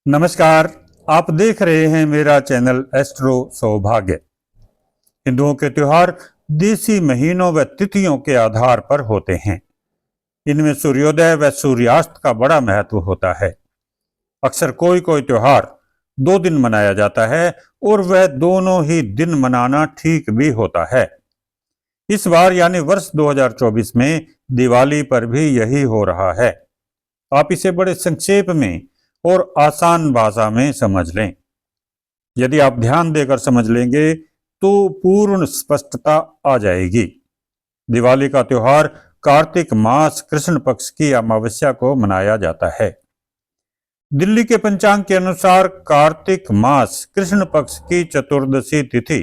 नमस्कार। आप देख रहे हैं मेरा चैनल एस्ट्रो सौभाग्य। हिंदुओं के त्योहार देसी महीनों व तिथियों के आधार पर होते हैं। इनमें सूर्योदय व सूर्यास्त का बड़ा महत्व होता है। अक्सर कोई कोई त्योहार 2 दिन मनाया जाता है और वह दोनों ही दिन मनाना ठीक भी होता है। इस बार यानी वर्ष 2024 में दिवाली पर भी यही हो रहा है। आप इसे बड़े संक्षेप में और आसान भाषा में समझ लें। यदि आप ध्यान देकर समझ लेंगे तो पूर्ण स्पष्टता आ जाएगी। दिवाली का त्योहार कार्तिक मास कृष्ण पक्ष की अमावस्या को मनाया जाता है। दिल्ली के पंचांग के अनुसार कार्तिक मास कृष्ण पक्ष की चतुर्दशी तिथि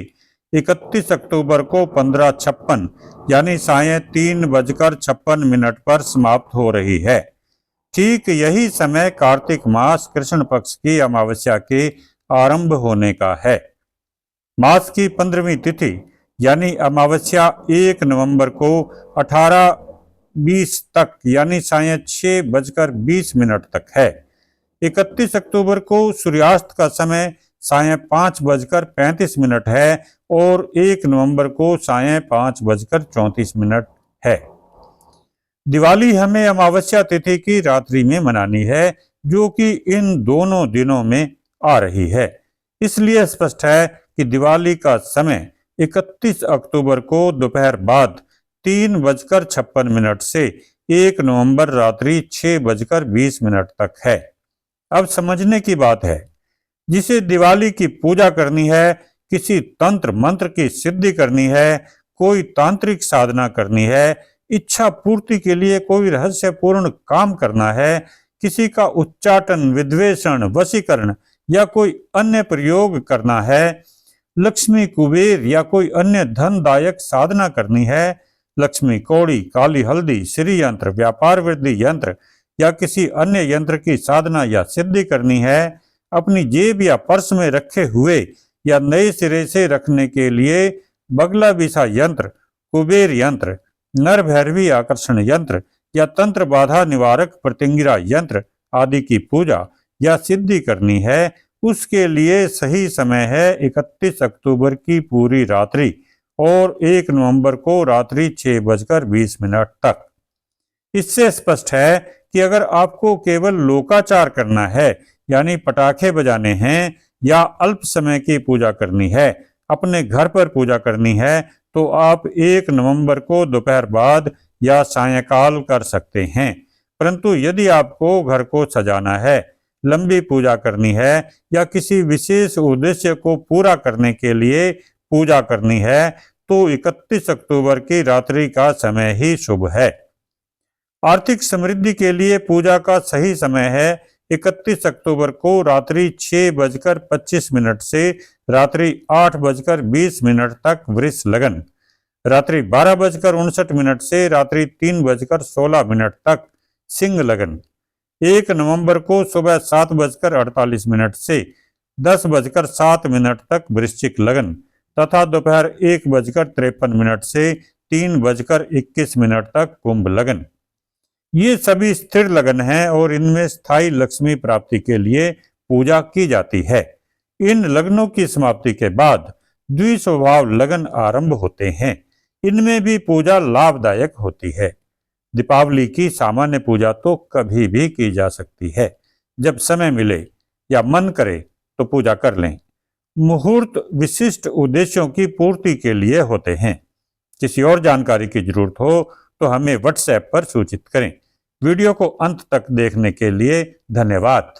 31 अक्टूबर को 15:56 यानी सायं 3:56 पर समाप्त हो रही है। ठीक यही समय कार्तिक मास कृष्ण पक्ष की अमावस्या के आरंभ होने का है। मास की 15वीं तिथि यानी अमावस्या 1 नवंबर को 18:20 तक यानी सायं 6:20 तक है। 31 अक्टूबर को सूर्यास्त का समय सायं 5:35 है और 1 नवंबर को सायं 5:34 है। दिवाली हमें अमावस्या तिथि की रात्रि में मनानी है, जो कि इन दोनों दिनों में आ रही है। इसलिए स्पष्ट है कि दिवाली का समय 31 अक्टूबर को दोपहर बाद 3:56 से 1 नवंबर रात्रि 6:20 तक है। अब समझने की बात है, जिसे दिवाली की पूजा करनी है, किसी तंत्र मंत्र की सिद्धि करनी है, कोई तांत्रिक साधना करनी है, इच्छा पूर्ति के लिए कोई रहस्यपूर्ण काम करना है, किसी का उच्चाटन विद्वेषण वशीकरण या कोई अन्य प्रयोग करना है, लक्ष्मी कुबेर या कोई अन्य धनदायक साधना करनी है, लक्ष्मी कौड़ी काली हल्दी श्री यंत्र व्यापार वृद्धि यंत्र या किसी अन्य यंत्र की साधना या सिद्धि करनी है, अपनी जेब या पर्स में रखे हुए या नए सिरे से रखने के लिए बगला बिसा यंत्र, कुबेर यंत्र, नर भैरवी आकर्षण यंत्र या तंत्र बाधा निवारक प्रतिंगिरा यंत्र आदि की पूजा या सिद्धि करनी है, उसके लिए सही समय है 31 अक्टूबर की पूरी रात्रि और 1 नवंबर को रात्रि 6:20 तक। इससे स्पष्ट है कि अगर आपको केवल लोकाचार करना है यानी पटाखे बजाने हैं या अल्प समय की पूजा करनी है, अपने घर पर पूजा करनी है, तो आप 1 नवंबर को दोपहर बाद या सायंकाल कर सकते हैं। परंतु यदि आपको घर को सजाना है, लंबी पूजा करनी है या किसी विशेष उद्देश्य को पूरा करने के लिए पूजा करनी है, तो 31 अक्टूबर की रात्रि का समय ही शुभ है। आर्थिक समृद्धि के लिए पूजा का सही समय है 31 अक्टूबर को रात्रि 6:25 से रात्रि 8:20 तक वृष लगन, रात्रि 12:59 से रात्रि 3:16 तक सिंह लगन, 1 नवंबर को सुबह 7:48 से 10:07 तक वृश्चिक लगन तथा दोपहर 1:53 से 3:21 तक कुंभ लगन। ये सभी स्थिर लगन हैं और इनमें स्थायी लक्ष्मी प्राप्ति के लिए पूजा की जाती है। इन लग्नों की समाप्ति के बाद द्विस्वभाव लगन आरंभ होते हैं। इनमें भी पूजा लाभदायक होती है। दीपावली की सामान्य पूजा तो कभी भी की जा सकती है। जब समय मिले या मन करे तो पूजा कर लें। मुहूर्त विशिष्ट उद्देश्यों की पूर्ति के लिए होते हैं। किसी और जानकारी की जरूरत हो तो हमें व्हाट्सएप पर सूचित करें। वीडियो को अंत तक देखने के लिए धन्यवाद।